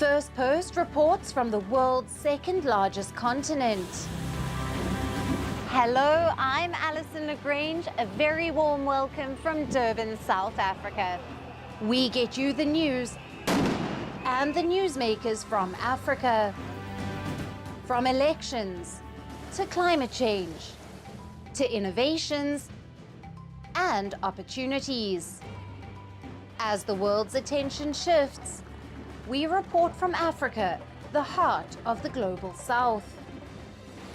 Firstpost reports from the world's second largest continent. Hello, I'm Alison Lagrange. A very warm welcome from Durban, South Africa. We get you the news and the newsmakers from Africa. From elections to climate change to innovations and opportunities. As the world's attention shifts, we report from Africa, the heart of the global South.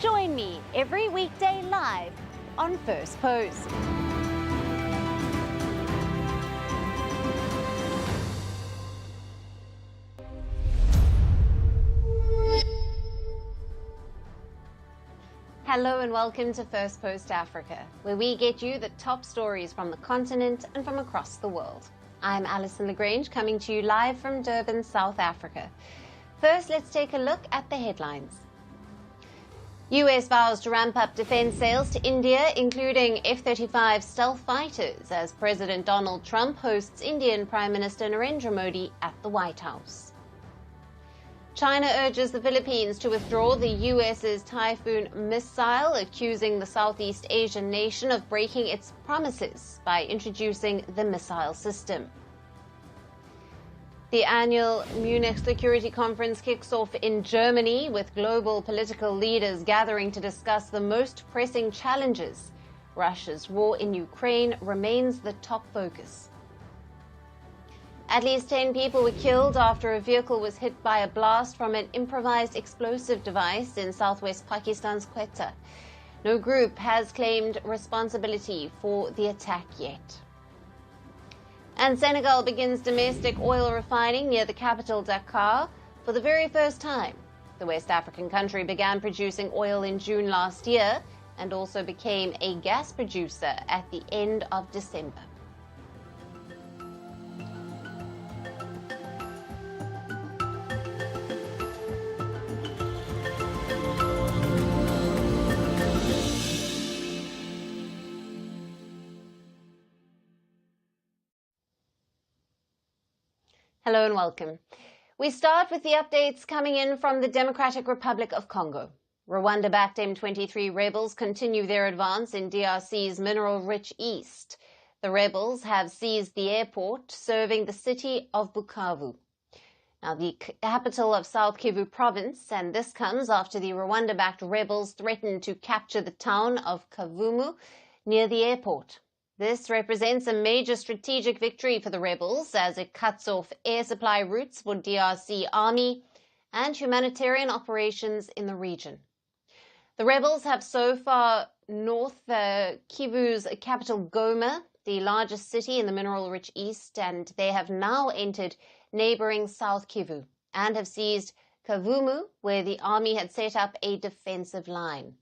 Join me every weekday live on Firstpost. Hello and welcome to Firstpost Africa, where we get you the top stories from the continent and from across the world. I'm Alison Lagrange, coming to you live from Durban, South Africa. First, let's take a look at the headlines. US vows to ramp up defense sales to India, including F-35 stealth fighters, as President Donald Trump hosts Indian Prime Minister Narendra Modi at the White House. China urges the Philippines to withdraw the US's Typhoon missile, accusing the Southeast Asian nation of breaking its promises by introducing the missile system. The annual Munich Security Conference kicks off in Germany, with global political leaders gathering to discuss the most pressing challenges. Russia's war in Ukraine remains the top focus. At least 10 people were killed after a vehicle was hit by a blast from an improvised explosive device in southwest Pakistan's Quetta. No group has claimed responsibility for the attack yet. And Senegal begins domestic oil refining near the capital Dakar for the very first time. The West African country began producing oil in June last year and also became a gas producer at the end of December. Hello and welcome. We start with the updates coming in from the Democratic Republic of Congo. Rwanda-backed M23 rebels continue their advance in DRC's mineral-rich east. The rebels have seized the airport serving the city of Bukavu, now the capital of South Kivu province, and this comes after the Rwanda-backed rebels threatened to capture the town of Kavumu near the airport. This represents a major strategic victory for the rebels, as it cuts off air supply routes for DRC army and humanitarian operations in the region. The rebels have so far North Kivu's capital Goma, the largest city in the mineral-rich east, and they have now entered neighbouring South Kivu and have seized Kavumu, where the army had set up a defensive line.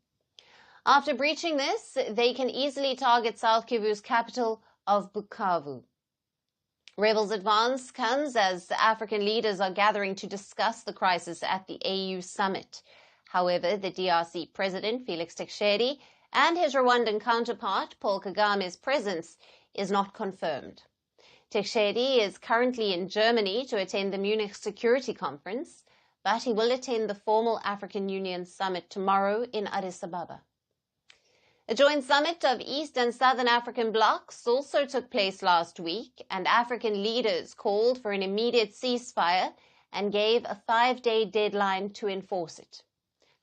After breaching this, they can easily target South Kivu's capital of Bukavu. Rebels' advance comes as African leaders are gathering to discuss the crisis at the AU summit. However, the DRC president, Felix Tshisekedi, and his Rwandan counterpart, Paul Kagame's presence is not confirmed. Tshisekedi is currently in Germany to attend the Munich Security Conference, but he will attend the formal African Union summit tomorrow in Addis Ababa. A joint summit of East and Southern African blocs also took place last week, and African leaders called for an immediate ceasefire and gave a 5-day deadline to enforce it.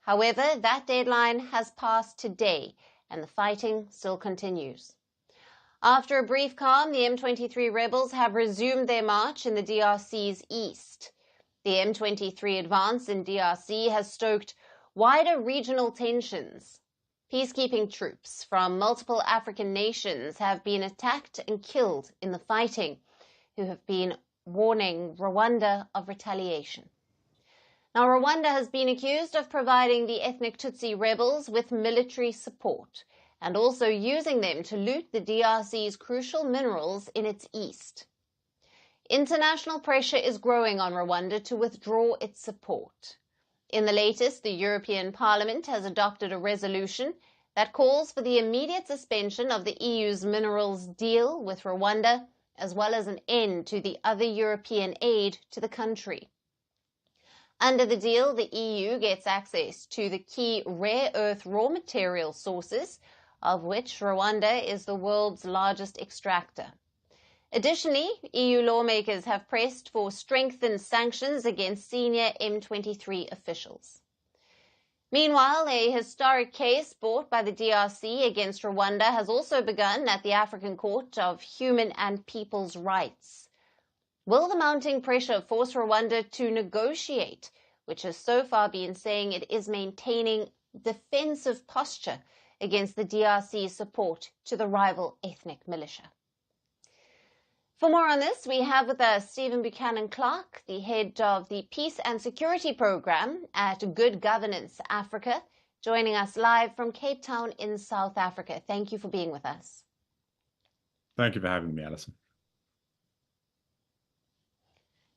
However, that deadline has passed today, and the fighting still continues. After a brief calm, the M23 rebels have resumed their march in the DRC's east. The M23 advance in DRC has stoked wider regional tensions. Peacekeeping troops from multiple African nations have been attacked and killed in the fighting, who have been warning Rwanda of retaliation. Now, Rwanda has been accused of providing the ethnic Tutsi rebels with military support and also using them to loot the DRC's crucial minerals in its east. International pressure is growing on Rwanda to withdraw its support. In the latest, the European Parliament has adopted a resolution that calls for the immediate suspension of the EU's minerals deal with Rwanda, as well as an end to the other European aid to the country. Under the deal, the EU gets access to the key rare earth raw material sources, of which Rwanda is the world's largest extractor. Additionally, EU lawmakers have pressed for strengthened sanctions against senior M23 officials. Meanwhile, a historic case brought by the DRC against Rwanda has also begun at the African Court of Human and People's Rights. Will the mounting pressure force Rwanda to negotiate, which has so far been saying it is maintaining defensive posture against the DRC's support to the rival ethnic militia? For more on this, we have with us Stephen Buchanan-Clark, the head of the Peace and Security Program at Good Governance Africa, joining us live from Cape Town in South Africa. Thank you for being with us. Thank you for having me, Alison.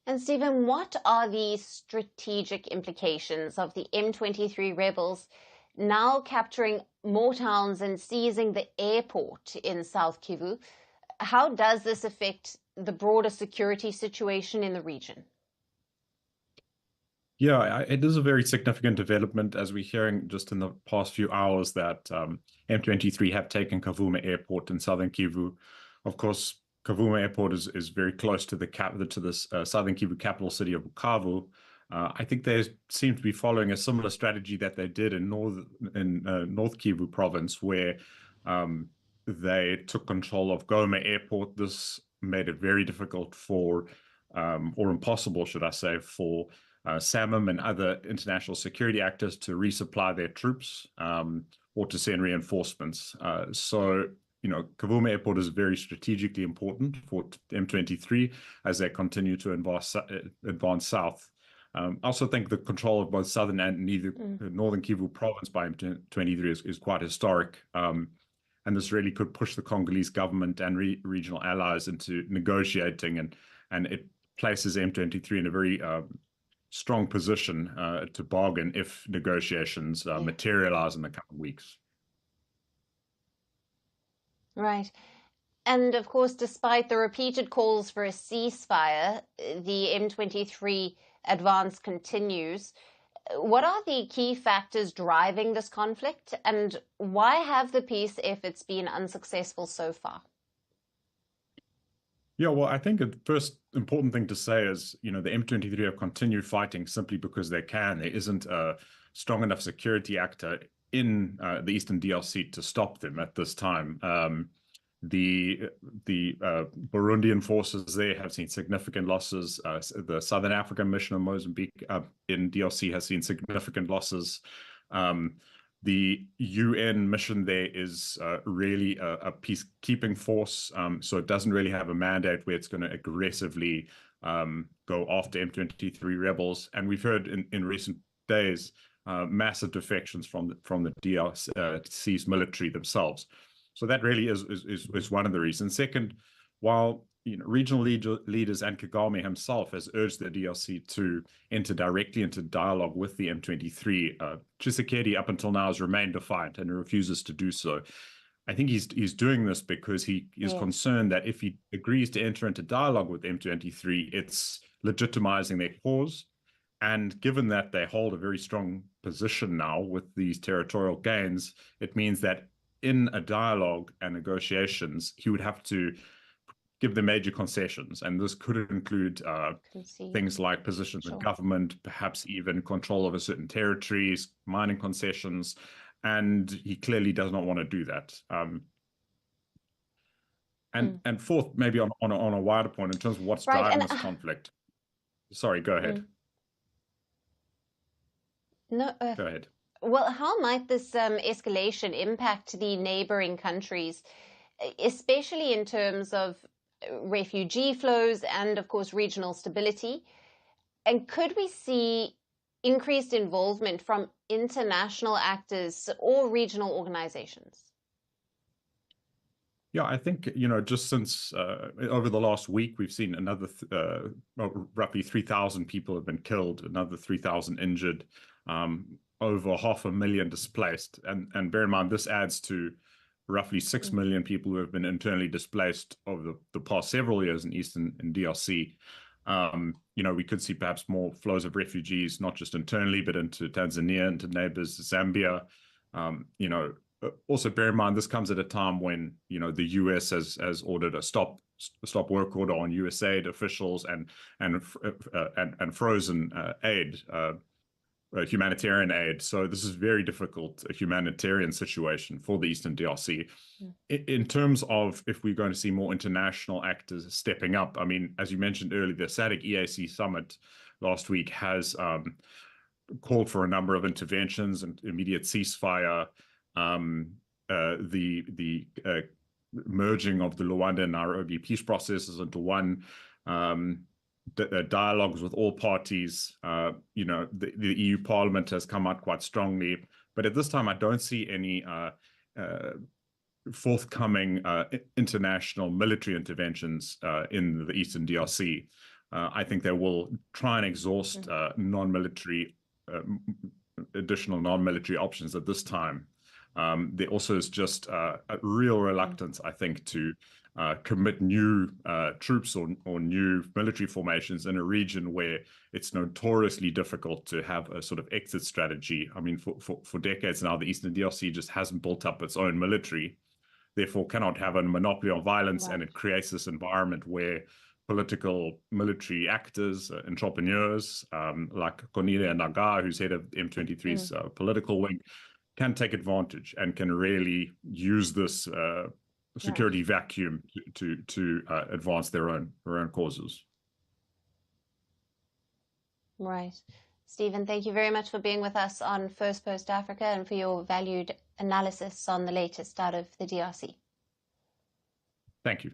And Stephen, what are the strategic implications of the M23 rebels now capturing more towns and seizing the airport in South Kivu? How does this affect the broader security situation in the region? Yeah, it is a very significant development, as we're hearing just in the past few hours that M23 have taken Kavumu Airport in southern Kivu. Of course, Kavumu Airport is very close to this southern Kivu capital city of Bukavu. I think they seem to be following a similar strategy that they did in North Kivu province, where they took control of Goma Airport. This made it very difficult for, or impossible, should I say, for SAMIM and other international security actors to resupply their troops or to send reinforcements. So, Kavumu Airport is very strategically important for M23 as they continue to advance south. I also think the control of both southern and northern Kivu province by M23 is quite historic. And this really could push the Congolese government and regional allies into negotiating, and it places M23 in a very strong position to bargain if negotiations materialize in the coming weeks. Right. And of course, despite the repeated calls for a ceasefire, the M23 advance continues. What are the key factors driving this conflict, and why have the peace efforts been unsuccessful so far? Yeah, well, I think the first important thing to say is, the M23 have continued fighting simply because they can. There isn't a strong enough security actor in the Eastern DRC to stop them at this time. The Burundian forces there have seen significant losses. The Southern African mission of Mozambique in DRC has seen significant losses. The UN mission there is really a peacekeeping force, so it doesn't really have a mandate where it's going to aggressively go after M23 rebels. And we've heard in recent days massive defections from the DRC's military themselves. So that really is one of the reasons. Second, while regional leaders and Kagame himself has urged the DRC to enter directly into dialogue with the M23, Tshisekedi up until now has remained defiant and refuses to do so. I think he's doing this because he is concerned that if he agrees to enter into dialogue with M23, it's legitimizing their cause. And given that they hold a very strong position now with these territorial gains, it means that in a dialogue and negotiations, he would have to give them major concessions. And this could include things like positions in government, perhaps even control over certain territories, mining concessions. And he clearly does not want to do that. And fourth, maybe on a wider point, in terms of what's driving this conflict. Sorry, go ahead. No, go ahead. Well, how might this escalation impact the neighbouring countries, especially in terms of refugee flows and, of course, regional stability? And could we see increased involvement from international actors or regional organizations? Yeah, I think, just since over the last week, we've seen another roughly 3,000 people have been killed, another 3,000 injured, over 500,000 displaced. And bear in mind, this adds to roughly 6 million people who have been internally displaced over the past several years in Eastern and DRC. We could see perhaps more flows of refugees, not just internally, but into Tanzania, into neighbors, Zambia. Also bear in mind, this comes at a time when, the US has ordered a stop work order on USAID officials and frozen aid, humanitarian aid. So this is very difficult, a humanitarian situation for the Eastern DRC. In terms of if we're going to see more international actors stepping up, I mean, as you mentioned earlier, the SADC EAC summit last week has called for a number of interventions and immediate ceasefire, the merging of the Rwanda and Nairobi peace processes into one, dialogues with all parties. The EU Parliament has come out quite strongly, but at this time I don't see any forthcoming international military interventions in the Eastern DRC. I think they will try and exhaust additional non-military options at this time. There also is just a real reluctance, I think, to commit new troops or new military formations in a region where it's notoriously difficult to have a sort of exit strategy. I mean, for decades now, the Eastern DRC just hasn't built up its own military, therefore cannot have a monopoly on violence, and it creates this environment where political military actors, entrepreneurs, like Cornelia Naga, who's head of M23's political wing, can take advantage and can really use this security vacuum to advance their own causes. Right. Stephen, thank you very much for being with us on Firstpost Africa and for your valued analysis on the latest out of the DRC. Thank you.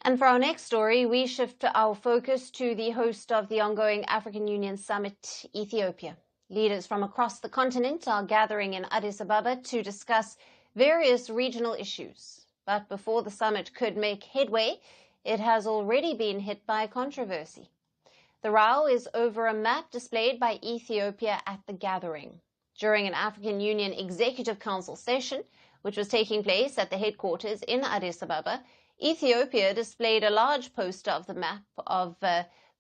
And for our next story, we shift our focus to the host of the ongoing African Union Summit, Ethiopia. Leaders from across the continent are gathering in Addis Ababa to discuss various regional issues. But before the summit could make headway, it has already been hit by controversy. The row is over a map displayed by Ethiopia at the gathering. During an African Union Executive Council session, which was taking place at the headquarters in Addis Ababa, Ethiopia displayed a large poster of the map of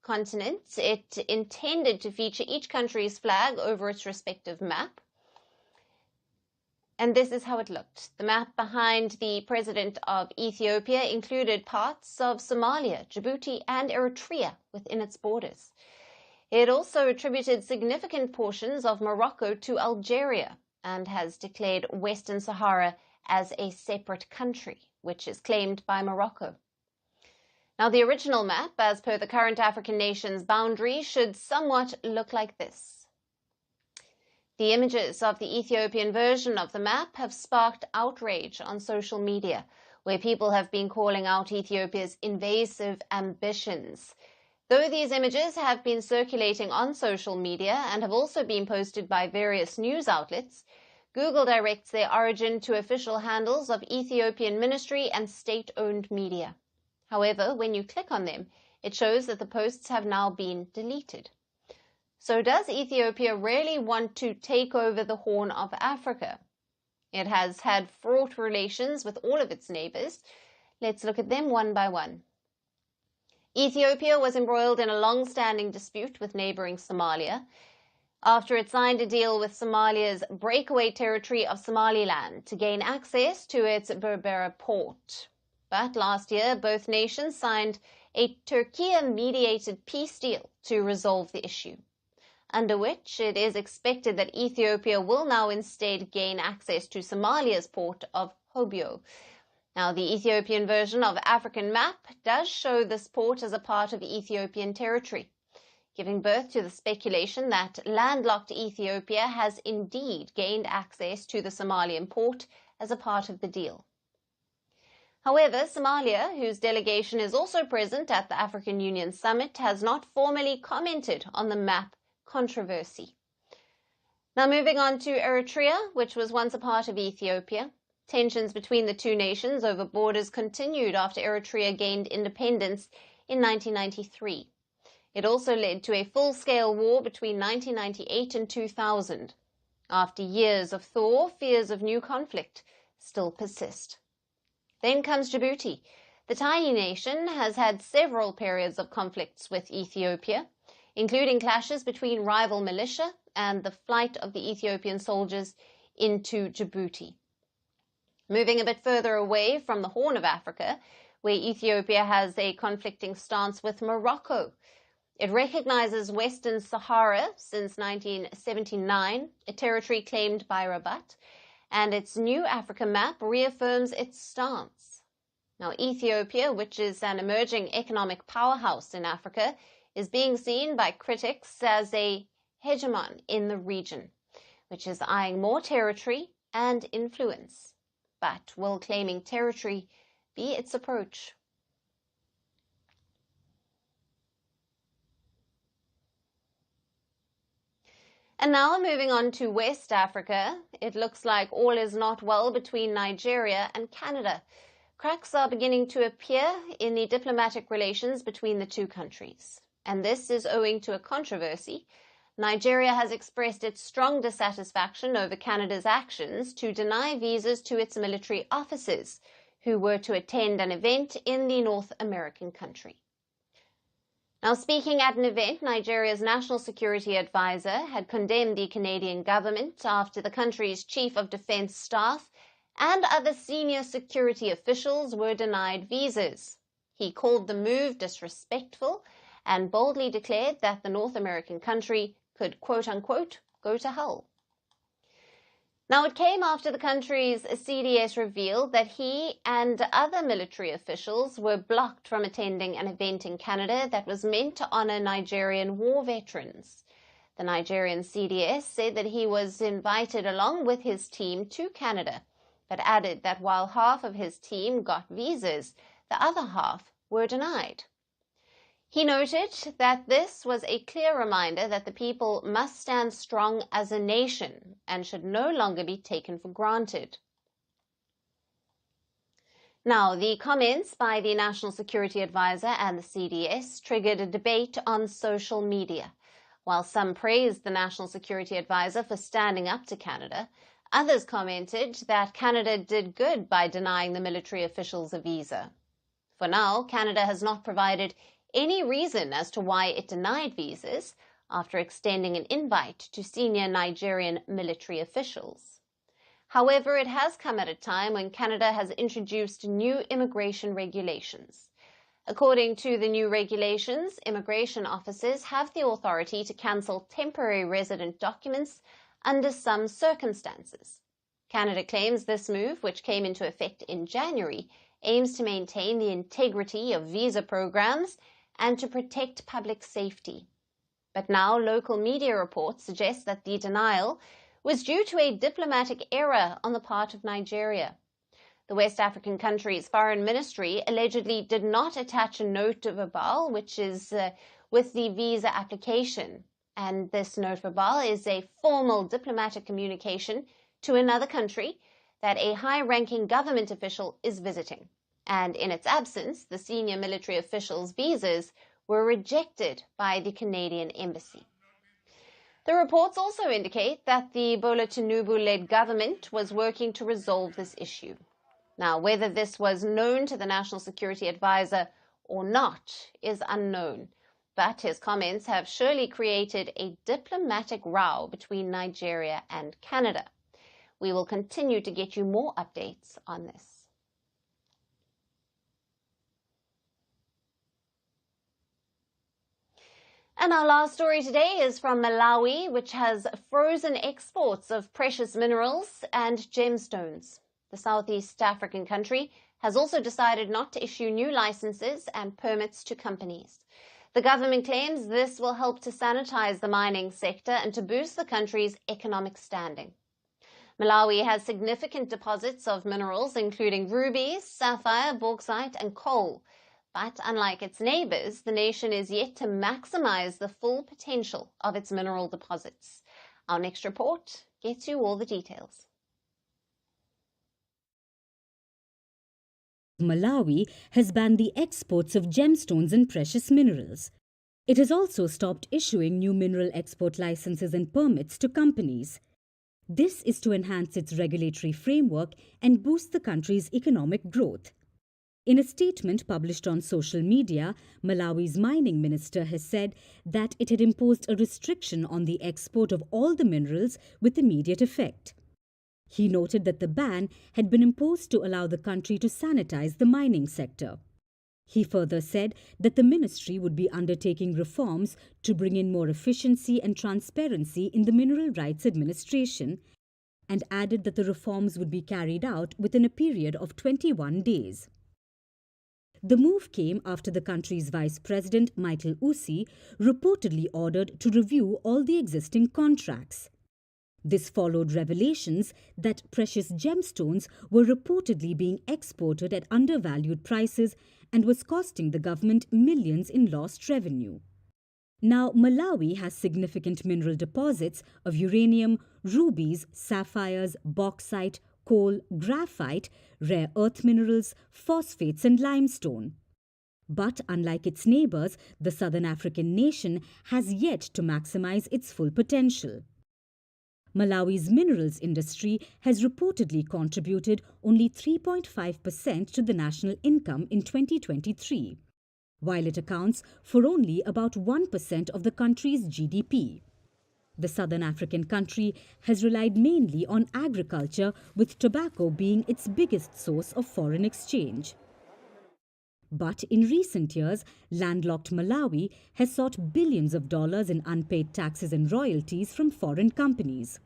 continents. It intended to feature each country's flag over its respective map. And this is how it looked. The map behind the president of Ethiopia included parts of Somalia, Djibouti, and Eritrea within its borders. It also attributed significant portions of Morocco to Algeria and has declared Western Sahara as a separate country, which is claimed by Morocco. Now, the original map, as per the current African nation's boundary, should somewhat look like this. The images of the Ethiopian version of the map have sparked outrage on social media, where people have been calling out Ethiopia's invasive ambitions. Though these images have been circulating on social media and have also been posted by various news outlets, Google directs their origin to official handles of Ethiopian ministry and state-owned media. However, when you click on them, it shows that the posts have now been deleted. So does Ethiopia really want to take over the Horn of Africa? It has had fraught relations with all of its neighbors. Let's look at them one by one. Ethiopia was embroiled in a long-standing dispute with neighbouring Somalia after it signed a deal with Somalia's breakaway territory of Somaliland to gain access to its Berbera port. But last year, both nations signed a Turkey-mediated peace deal to resolve the issue, under which it is expected that Ethiopia will now instead gain access to Somalia's port of Hobyo. Now, the Ethiopian version of African map does show this port as a part of Ethiopian territory, giving birth to the speculation that landlocked Ethiopia has indeed gained access to the Somalian port as a part of the deal. However, Somalia, whose delegation is also present at the African Union Summit, has not formally commented on the map controversy. Now, moving on to Eritrea, which was once a part of Ethiopia. Tensions between the two nations over borders continued after Eritrea gained independence in 1993. It also led to a full-scale war between 1998 and 2000. After years of thaw, fears of new conflict still persist. Then comes Djibouti. The tiny nation has had several periods of conflicts with Ethiopia, including clashes between rival militia and the flight of the Ethiopian soldiers into Djibouti. Moving a bit further away from the Horn of Africa, where Ethiopia has a conflicting stance with Morocco. It recognizes Western Sahara since 1979, a territory claimed by Rabat, and its new Africa map reaffirms its stance. Now, Ethiopia, which is an emerging economic powerhouse in Africa, is being seen by critics as a hegemon in the region, which is eyeing more territory and influence. But will claiming territory be its approach? And now moving on to West Africa, it looks like all is not well between Nigeria and Canada. Cracks are beginning to appear in the diplomatic relations between the two countries. And this is owing to a controversy. Nigeria has expressed its strong dissatisfaction over Canada's actions to deny visas to its military officers who were to attend an event in the North American country. Now, speaking at an event, Nigeria's National Security Advisor had condemned the Canadian government after the country's Chief of Defence Staff and other senior security officials were denied visas. He called the move disrespectful and boldly declared that the North American country could, quote-unquote, go to hell. Now, it came after the country's CDS revealed that he and other military officials were blocked from attending an event in Canada that was meant to honour Nigerian war veterans. The Nigerian CDS said that he was invited along with his team to Canada, but added that while half of his team got visas, the other half were denied. He noted that this was a clear reminder that the people must stand strong as a nation and should no longer be taken for granted. Now, the comments by the National Security Advisor and the CDS triggered a debate on social media. While some praised the National Security Advisor for standing up to Canada, others commented that Canada did good by denying the military officials a visa. For now, Canada has not provided any reason as to why it denied visas after extending an invite to senior Nigerian military officials. However, it has come at a time when Canada has introduced new immigration regulations. According to the new regulations, immigration officers have the authority to cancel temporary resident documents under some circumstances. Canada claims this move, which came into effect in January, aims to maintain the integrity of visa programs and to protect public safety. But now local media reports suggest that the denial was due to a diplomatic error on the part of Nigeria. The West African country's foreign ministry allegedly did not attach a note verbale, which is with the visa application. And this note verbale is a formal diplomatic communication to another country that a high-ranking government official is visiting. And in its absence, the senior military officials' visas were rejected by the Canadian embassy. The reports also indicate that the Bola Tinubu-led government was working to resolve this issue. Now, whether this was known to the National Security Advisor or not is unknown, but his comments have surely created a diplomatic row between Nigeria and Canada. We will continue to get you more updates on this. And our last story today is from Malawi, which has frozen exports of precious minerals and gemstones. The Southeast African country has also decided not to issue new licenses and permits to companies. The government claims this will help to sanitize the mining sector and to boost the country's economic standing. Malawi has significant deposits of minerals, including rubies, sapphire, bauxite, and coal. But unlike its neighbours, the nation is yet to maximize the full potential of its mineral deposits. Our next report gets you all the details. Malawi has banned the exports of gemstones and precious minerals. It has also stopped issuing new mineral export licenses and permits to companies. This is to enhance its regulatory framework and boost the country's economic growth. In a statement published on social media, Malawi's mining minister has said that it had imposed a restriction on the export of all the minerals with immediate effect. He noted that the ban had been imposed to allow the country to sanitize the mining sector. He further said that the ministry would be undertaking reforms to bring in more efficiency and transparency in the Mineral Rights Administration, and added that the reforms would be carried out within a period of 21 days. The move came after the country's Vice President, Michael Usi, reportedly ordered to review all the existing contracts. This followed revelations that precious gemstones were reportedly being exported at undervalued prices and was costing the government millions in lost revenue. Now, Malawi has significant mineral deposits of uranium, rubies, sapphires, bauxite, coal, graphite, rare earth minerals, phosphates and limestone. But unlike its neighbours, the southern African nation has yet to maximize its full potential. Malawi's minerals industry has reportedly contributed only 3.5% to the national income in 2023, while it accounts for only about 1% of the country's GDP. The southern African country has relied mainly on agriculture, with tobacco being its biggest source of foreign exchange. But in recent years, landlocked Malawi has sought billions of dollars in unpaid taxes and royalties from foreign companies.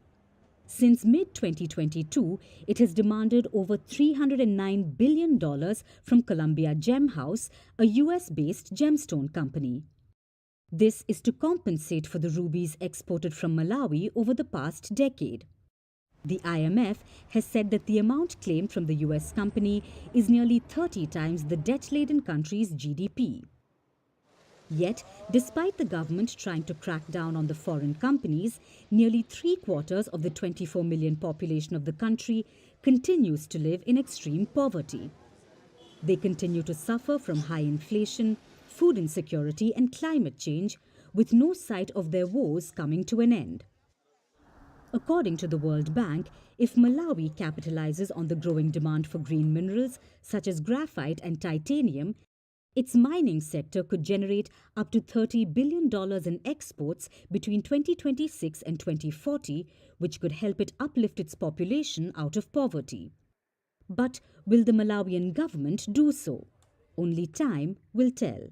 Since mid-2022, it has demanded over $309 billion from Columbia Gem House, a US-based gemstone company. This is to compensate for the rubies exported from Malawi over the past decade. The IMF has said that the amount claimed from the US company is nearly 30 times the debt-laden country's GDP. Yet, despite the government trying to crack down on the foreign companies, nearly 3/4 of the 24 million population of the country continues to live in extreme poverty. They continue to suffer from high inflation, food insecurity and climate change, with no sight of their woes coming to an end. According to the World Bank, if Malawi capitalizes on the growing demand for green minerals such as graphite and titanium, its mining sector could generate up to $30 billion in exports between 2026 and 2040, which could help it uplift its population out of poverty. But will the Malawian government do so? Only time will tell.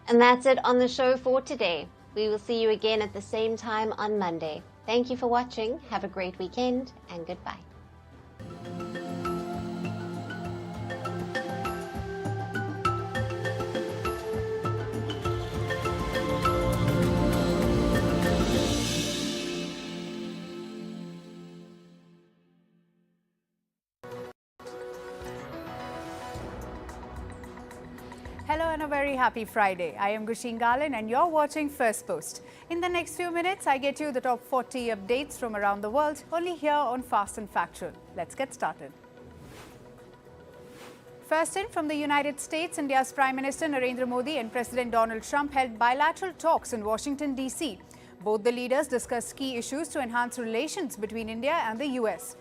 And that's it on the show for today. We will see you again at the same time on Monday. Thank you for watching. Have a great weekend and goodbye. Hello and a very happy Friday. I am Gushin Galan and you're watching Firstpost. In the next few minutes, I get you the top 40 updates from around the world, only here on Fast and Factual. Let's get started. First in, from the United States, India's Prime Minister Narendra Modi and President Donald Trump held bilateral talks in Washington, D.C. Both the leaders discussed key issues to enhance relations between India and the US.